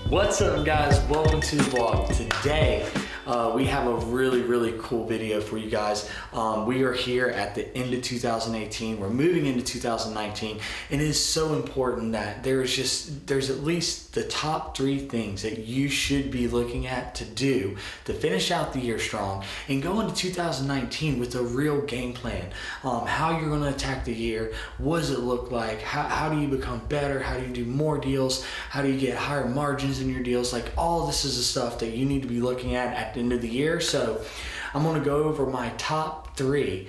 What's up, guys? Welcome to the vlog. Today we have a really cool video for you guys. We are here at the end of 2018. We're moving into 2019, and it is so important that there's at least the top 3 things that you should be looking at to do to finish out the year strong and go into 2019 with a real game plan. How you're going to attack the year, what does it look like, how do you become better, how do you do more deals, how do you get higher margins in your deals. Like, all this is the stuff that you need to be looking at the end of the year. So I'm going to go over my top 3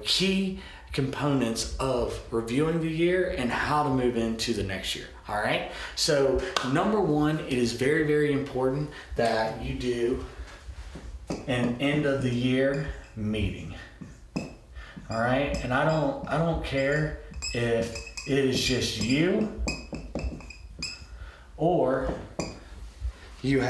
key components of reviewing the year and how to move into the next year. All right, so number 1, it is very important that you do an end of the year meeting. All right, and I don't care if it is just you or you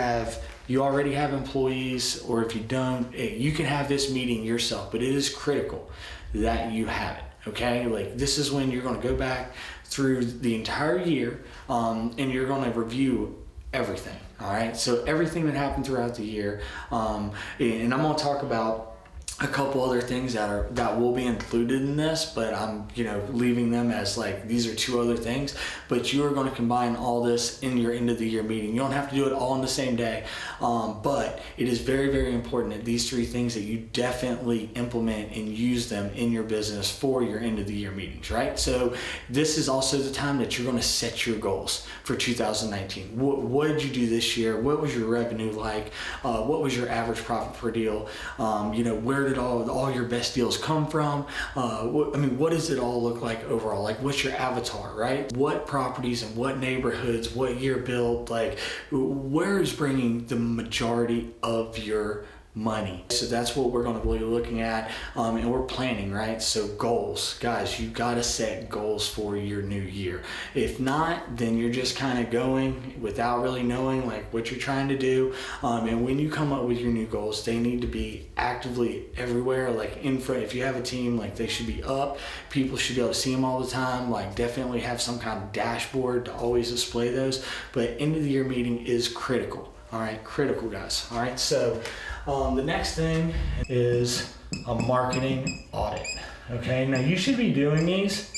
already have employees, or if you don't, you can have this meeting yourself, but it is critical that you have it. Okay, like, this is when you're going to go back through the entire year, and you're going to review everything. All right, so everything that happened throughout the year, and I'm going to talk about a couple other things that will be included in this, but I'm leaving them as like these are 2 other things. But you are going to combine all this in your end of the year meeting. You don't have to do it all in the same day, but it is very important that these 3 things that you definitely implement and use them in your business for your end of the year meetings, right? So this is also the time that you're going to set your goals for 2019. What did you do this year? What was your revenue like? What was your average profit per deal? Where did all your best deals come from? What does it all look like overall? Like, what's your avatar, right? What properties and what neighborhoods, what year built, like, where is bringing the majority of your money? So that's what we're going to be looking at, and we're planning, right? So goals, guys, you got to set goals for your new year. If not, then you're just kind of going without really knowing like what you're trying to do. And when you come up with your new goals, they need to be actively everywhere, like in front. If you have a team, like, they should be up, people should be able to see them all the time. Like, definitely have some kind of dashboard to always display those. But end of the year meeting is critical. All right, critical, guys. All right, so the next thing is a marketing audit. Okay, now you should be doing these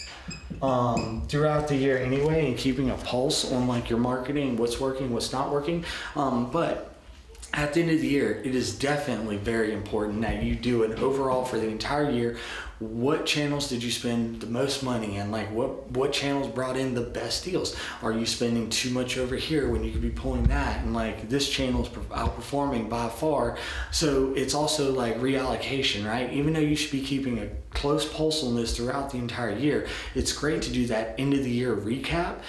throughout the year anyway, and keeping a pulse on like your marketing, what's working, what's not working. But at the end of the year, it is definitely very important that you do an overall for the entire year. What channels did you spend the most money in? Like, what channels brought in the best deals? Are you spending too much over here when you could be pulling that? And like, this channel is outperforming by far. So it's also like reallocation, right? Even though you should be keeping a close pulse on this throughout the entire year, it's great to do that end of the year recap.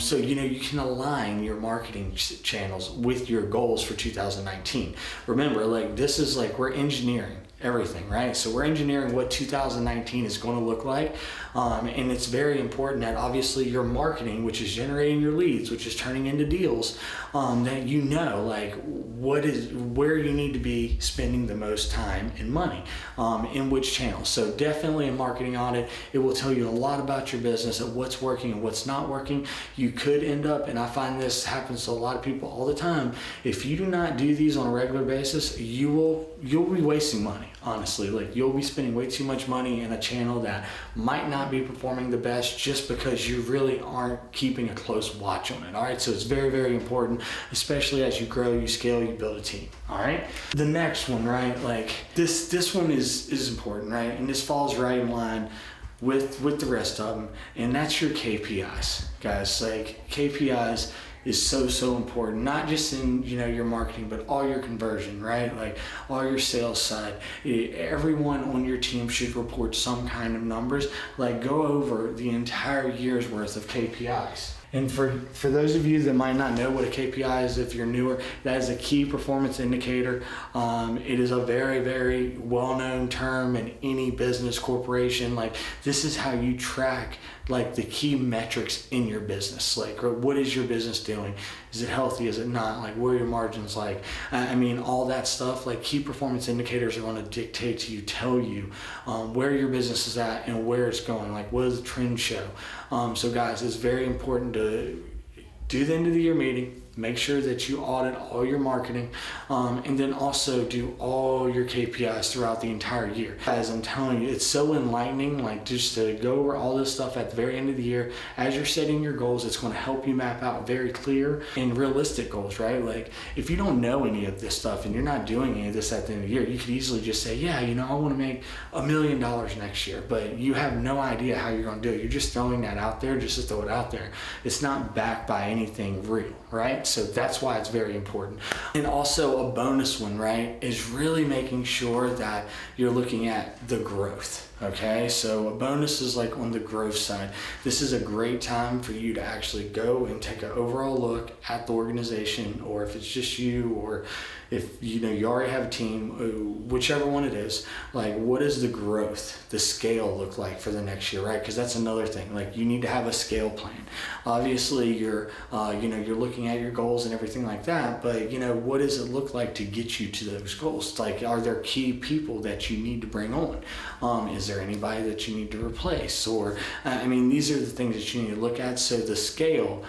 So you can align your marketing channels with your goals for 2019. Remember, like, this is like, we're engineering everything, right? So we're engineering what 2019 is going to look like, and it's very important that obviously your marketing, which is generating your leads, which is turning into deals, that like where you need to be spending the most time and money, in which channels. So definitely a marketing audit. It will tell you a lot about your business and what's working and what's not working. You could end up, and I find this happens to a lot of people all the time, if you do not do these on a regular basis, you'll be wasting money. Honestly, like, you'll be spending way too much money in a channel that might not be performing the best just because you really aren't keeping a close watch on it. All right, so it's very important, especially as you grow, you scale, you build a team. All right, the next one, right? Like, this one is important, right? And this falls right in line with the rest of them, and that's your KPIs, guys. Like, KPIs is so important, not just in your marketing, but all your conversion, right? Like, all your sales side. Everyone on your team should report some kind of numbers. Like, go over the entire year's worth of KPIs. And for those of you that might not know what a KPI is, if you're newer, that is a key performance indicator. It is a very well-known term in any business corporation. Like, this is how you track like the key metrics in your business. Like, what is your business doing? Is it healthy? Is it not? Like, where are your margins like? All that stuff. Like, key performance indicators are going to dictate to you, tell you where your business is at and where it's going. Like, what does the trend show? So guys, it's very important to do the end of the year meeting. Make sure that you audit all your marketing, and then also do all your KPIs throughout the entire year. As I'm telling you, it's so enlightening, like just to go over all this stuff at the very end of the year. As you're setting your goals, it's going to help you map out very clear and realistic goals, right? Like if you don't know any of this stuff and you're not doing any of this at the end of the year, you could easily just say, yeah, you know, I want to make $1 million next year, but you have no idea how you're going to do it. You're just throwing that out there just to throw it out there. It's not backed by anything real, right? So that's why it's very important. And also a bonus one, right, is really making sure that you're looking at the growth. Okay, so a bonus is like on the growth side. This is a great time for you to actually go and take an overall look at the organization, or if it's just you, or if you know you already have a team, whichever one it is, like what does the growth, the scale look like for the next year, right? Because that's another thing. Like you need to have a scale plan. Obviously, you're you're looking at your goals and everything like that, but you know, what does it look like to get you to those goals? Like, are there key people that you need to bring on? Is there anybody that you need to replace? Or I mean, these are the things that you need to look at. So the scale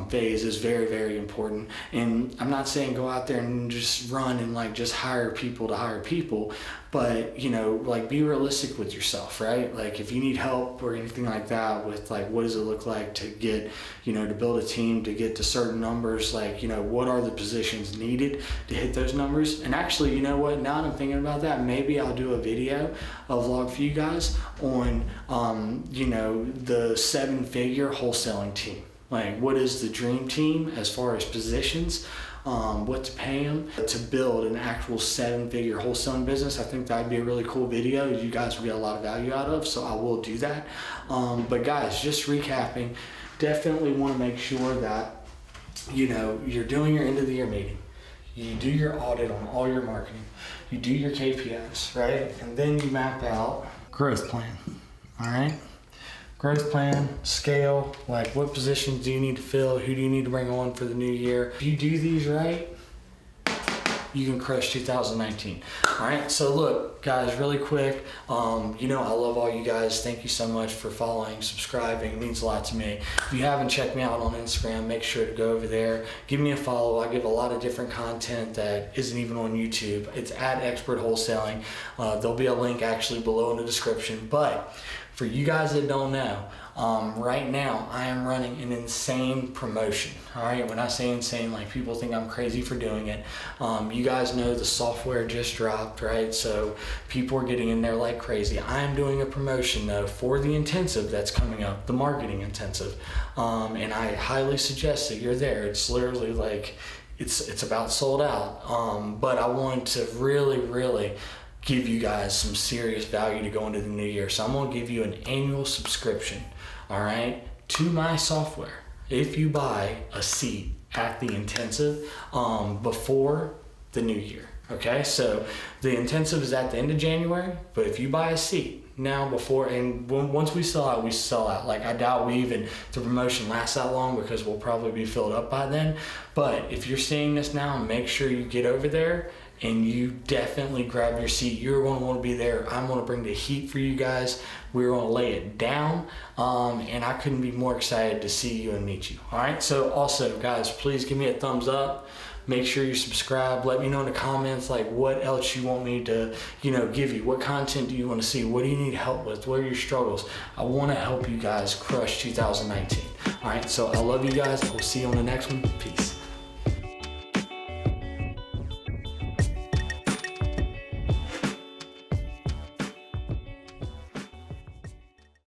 phase is very, very important. And I'm not saying go out there and just run and like just hire people to hire people, but you know, like be realistic with yourself, right? Like if you need help or anything like that with like what does it look like to get, you know, to build a team to get to certain numbers, like, you know, what are the positions needed to hit those numbers? And actually, you know what, now that I'm thinking about that, maybe I'll do a video, a vlog for you guys on you know, the 7-figure wholesaling team. Like what is the dream team as far as positions, what to pay them to build an actual 7-figure wholesaling business. I think that'd be a really cool video you guys will get a lot of value out of, so I will do that. But guys, just recapping, definitely want to make sure that, you know, you're doing your end of the year meeting, you do your audit on all your marketing, you do your KPIs, right? And then you map out growth plan, all right? Growth plan, scale, like what positions do you need to fill, who do you need to bring on for the new year. If you do these right, you can crush 2019. All right, so look, guys, really quick, you know, I love all you guys. Thank you so much for following, subscribing. It means a lot to me. If you haven't checked me out on Instagram, make sure to go over there. Give me a follow. I give a lot of different content that isn't even on YouTube. It's at Expert Wholesaling. There'll be a link actually below in the description. But for you guys that don't know, right now I am running an insane promotion. All right, when I say insane, like people think I'm crazy for doing it. You guys know the software just dropped, right? So people are getting in there like crazy. I am doing a promotion though for the intensive that's coming up, the marketing intensive, and I highly suggest that you're there. It's literally like it's about sold out, but I want to really give you guys some serious value to go into the new year. So I'm gonna give you an annual subscription, all right, to my software if you buy a seat at the intensive before the new year. Okay, so the intensive is at the end of January, but if you buy a seat now before, and once we sell out, we sell out. Like I doubt the promotion lasts that long because we'll probably be filled up by then. But if you're seeing this now, make sure you get over there and you definitely grab your seat. You're going to want to be there. I'm going to bring the heat for you guys. We're going to lay it down, and I couldn't be more excited to see you and meet you. All right, so also guys, please give me a thumbs up. Make sure you subscribe. Let me know in the comments like what else you want me to, you know, give you. What content do you want to see? What do you need help with? What are your struggles? I want to help you guys crush 2019. All right, so I love you guys. We'll see you on the next one. Peace.